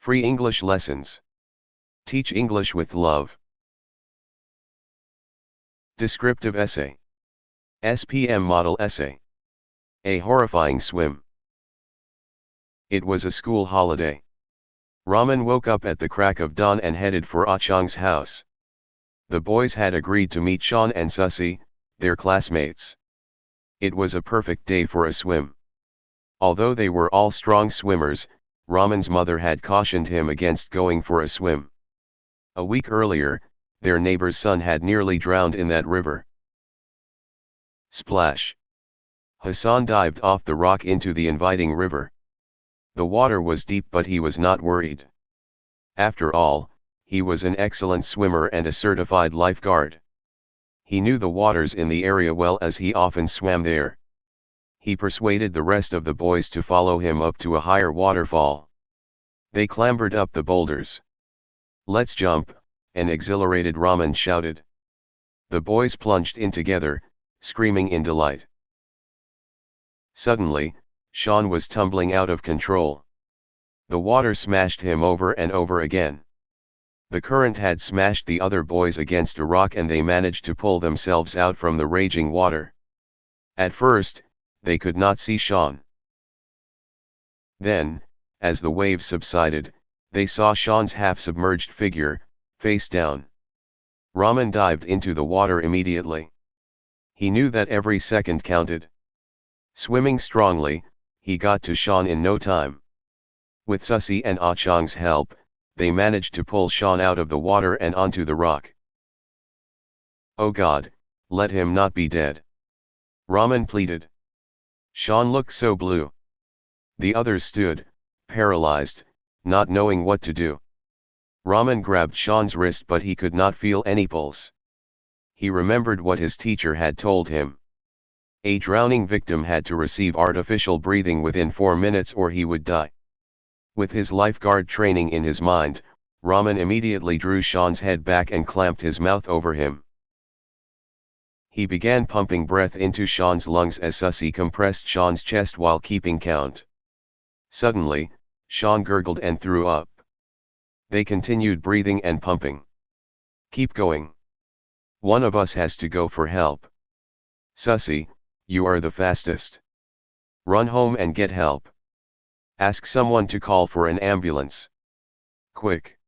Free English lessons. Teach English with love. Descriptive essay. SPM model essay. A Horrifying Swim. It was a school holiday. Raman woke up at the crack of dawn and headed for Ah Chang's house. The boys had agreed to meet Sean and Susie, their classmates. It was a perfect day for a swim. Although they were all strong swimmers, Raman's mother had cautioned him against going for a swim. A week earlier, their neighbor's son had nearly drowned in that river. Splash! Hassan dived off the rock into the inviting river. The water was deep, but he was not worried. After all, he was an excellent swimmer and a certified lifeguard. He knew the waters in the area well, as he often swam there. He persuaded the rest of the boys to follow him up to a higher waterfall. They clambered up the boulders. "Let's jump," an exhilarated Raman shouted. The boys plunged in together, screaming in delight. Suddenly, Sean was tumbling out of control. The water smashed him over and over again. The current had smashed the other boys against a rock, and they managed to pull themselves out from the raging water. At first, they could not see Sean. Then, as the waves subsided, they saw Sean's half-submerged figure, face down. Raman dived into the water immediately. He knew that every second counted. Swimming strongly, he got to Sean in no time. With Susie and Ah Chang's help, they managed to pull Sean out of the water and onto the rock. "Oh God, let him not be dead," Raman pleaded. Sean looked so blue. The others stood, paralyzed, not knowing what to do. Raman grabbed Sean's wrist, but he could not feel any pulse. He remembered what his teacher had told him. A drowning victim had to receive artificial breathing within 4 minutes or he would die. With his lifeguard training in his mind, Raman immediately drew Sean's head back and clamped his mouth over him. He began pumping breath into Sean's lungs as Susie compressed Sean's chest while keeping count. Suddenly, Sean gurgled and threw up. They continued breathing and pumping. "Keep going. One of us has to go for help. Susie, you are the fastest. Run home and get help. Ask someone to call for an ambulance. Quick."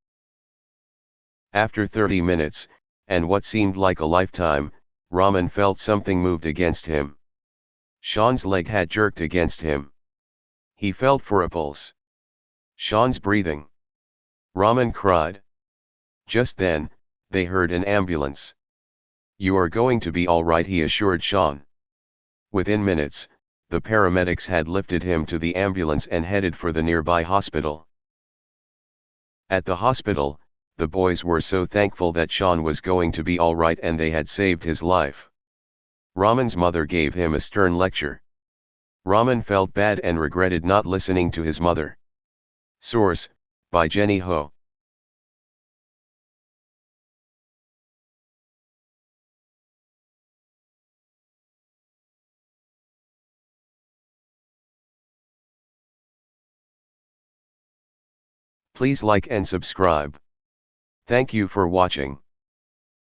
After 30 minutes, and what seemed like a lifetime, Raman felt something moved against him. Sean's leg had jerked against him. He felt for a pulse. Sean's breathing. Raman cried. Just then, they heard an ambulance. "You are going to be all right," he assured Sean. Within minutes, the paramedics had lifted him to the ambulance and headed for the nearby hospital. At the hospital, the boys were so thankful that Sean was going to be all right and they had saved his life. Raman's mother gave him a stern lecture. Raman felt bad and regretted not listening to his mother. Source, by Jenny Ho. Please like and subscribe. Thank you for watching.